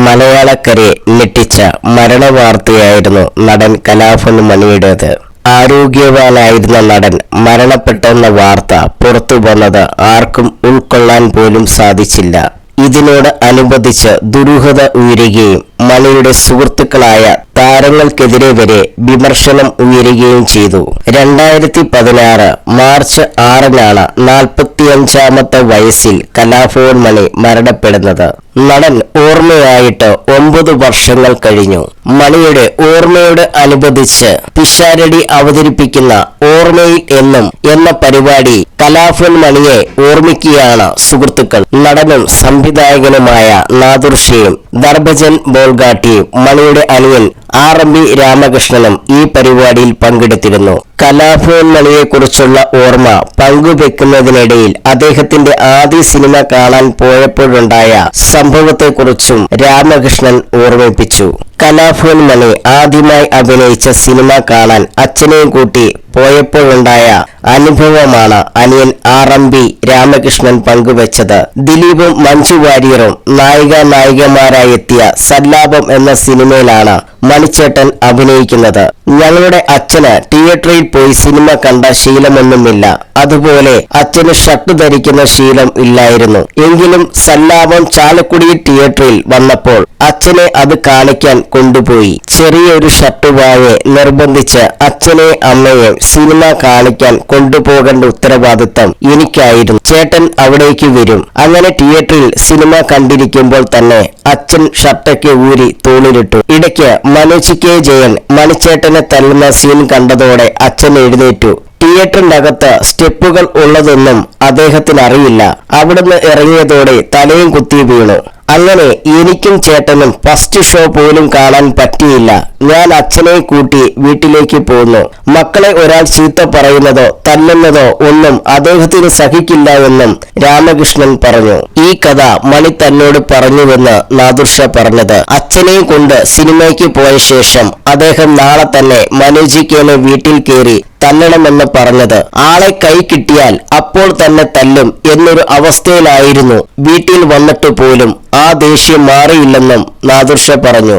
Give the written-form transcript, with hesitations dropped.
മലയാളക്കരയെ ഞെട്ടിച്ച മരണവാർത്തയായിരുന്നു നടൻ കലാഭവൻ മണിയുടേത്. ആരോഗ്യവാനായിരുന്ന നടൻ മരണപ്പെട്ടെന്ന വാർത്ത പുറത്തു വന്നത് ആർക്കും ഉൾക്കൊള്ളാൻ പോലും സാധിച്ചില്ല. ഇതിനോട് അനുബന്ധിച്ച് ദുരൂഹത ഉയരുകയും മണിയുടെ സുഹൃത്തുക്കളായ താരങ്ങൾക്കെതിരെ വരെ വിമർശനം ഉയരുകയും ചെയ്തു. 2016 മാർച്ച് 6-നാണ് 45-ാമത്തെ വയസ്സിൽ കലാഭവൻ മണി മരണപ്പെടുന്നത്. നടൻ ഓർമ്മയായിട്ട് 9 വർഷങ്ങൾ കഴിഞ്ഞു. മണിയുടെ ഓർമ്മയോട് അനുബന്ധിച്ച് പിഷാരടി അവതരിപ്പിക്കുന്ന ഓർമ്മയിൽ എന്നും എന്ന പരിപാടി കലാഭവൻ മണിയെ ഓർമ്മിക്കുകയാണ് സുഹൃത്തുക്കൾ. നടനും സംവിധായകനുമായ നാദൃഷയും ധർമ്മജൻ ബോൾഗാട്ടിയും മണിയുടെ അനിയൻ RMB രാമകൃഷ്ണനും ഈ പരിപാടിയിൽ പങ്കെടുത്തിരുന്നു. കലാഭവൻ മണിയെക്കുറിച്ചുള്ള ഓർമ്മ പങ്കുവെക്കുന്നതിനിടയിൽ അദ്ദേഹത്തിന്റെ ആദ്യ സിനിമ കാണാൻ പോയപ്പോഴുണ്ടായ സംഭവത്തെക്കുറിച്ചും രാമകൃഷ്ണൻ ഓർമ്മിപ്പിച്ചു. കലാഭവൻ മണി ആദ്യമായി അഭിനയിച്ച സിനിമ കാണാൻ അച്ഛനെയും കൂട്ടി പോയപ്പോഴുണ്ടായ അനുഭവമാണ് അനിയൻ RMB രാമകൃഷ്ണൻ പങ്കുവച്ചത്. ദിലീപും മഞ്ജു വാര്യറും നായികമാരായി എത്തിയ സല്ലാപം എന്ന സിനിമയിലാണ് മണിച്ചേട്ടൻ അഭിനയിക്കുന്നത്. ഞങ്ങളുടെ അച്ഛന് തിയേറ്ററിൽ പോയി സിനിമ കണ്ട ശീലമൊന്നുമില്ല. അതുപോലെ അച്ഛന് ഷർട്ട് ധരിക്കുന്ന ശീലം ഇല്ലായിരുന്നു. എങ്കിലും സല്ലാപം ചാലക്കുടി തിയേറ്ററിൽ വന്നപ്പോൾ അച്ഛനെ അത് കാണിക്കാൻ കൊണ്ടുപോയി. ചെറിയൊരു ഷർട്ട് വാങ്ങി നിർബന്ധിച്ച് അച്ഛനെ അമ്മയെ സിനിമ കാണിക്കാൻ കൊണ്ടുപോകേണ്ട ഉത്തരവാദിത്തം എനിക്കായിരുന്നു. ചേട്ടൻ അവിടേക്ക് വരും. അങ്ങനെ തിയേറ്ററിൽ സിനിമ കണ്ടിരിക്കുമ്പോൾ തന്നെ അച്ഛൻ ഷർട്ടൊക്കെ ഊരി തൂണിലിട്ടു. ഇടയ്ക്ക് മനോജ് K ജയൻ മണിച്ചേട്ടനെ തല്ലുന്ന സീൻ കണ്ടതോടെ അച്ഛൻ എഴുന്നേറ്റു. തിയേറ്ററിന്റെ അകത്ത് സ്റ്റെപ്പുകൾ ഉള്ളതൊന്നും അദ്ദേഹത്തിന് അറിയില്ല. അവിടുന്ന് ഇറങ്ങിയതോടെ തലയും കുത്തി വീണു. അങ്ങനെ എനിക്കും ചേട്ടനും ഫസ്റ്റ് ഷോ പോലും കാണാൻ പറ്റിയില്ല. ഞാൻ അച്ഛനെ കൂട്ടി വീട്ടിലേക്ക് പോന്നു. മക്കളെ ഒരാൾ ചീത്ത പറയുന്നതോ തല്ലുന്നതോ ഒന്നും അദ്ദേഹത്തിന് സഹിക്കില്ല എന്നും രാമകൃഷ്ണൻ പറഞ്ഞു. ഈ കഥ മണി തന്നോട് പറഞ്ഞുവെന്ന് നാദൃഷ പറഞ്ഞത്. അച്ഛനെയും കൊണ്ട് സിനിമയ്ക്ക് പോയ ശേഷം അദ്ദേഹം നാളെ തന്നെ മനോജ് Kനെ വീട്ടിൽ കയറി തല്ലണമെന്ന് പറഞ്ഞത്. ആളെ കൈ കിട്ടിയാൽ അപ്പോൾ തന്നെ തല്ലും എന്നൊരു അവസ്ഥയിലായിരുന്നു. വീട്ടിൽ വന്നിട്ട് പോലും ആ ദേഷ്യം മാറിയില്ലെന്നും നാദൃഷ പറഞ്ഞു.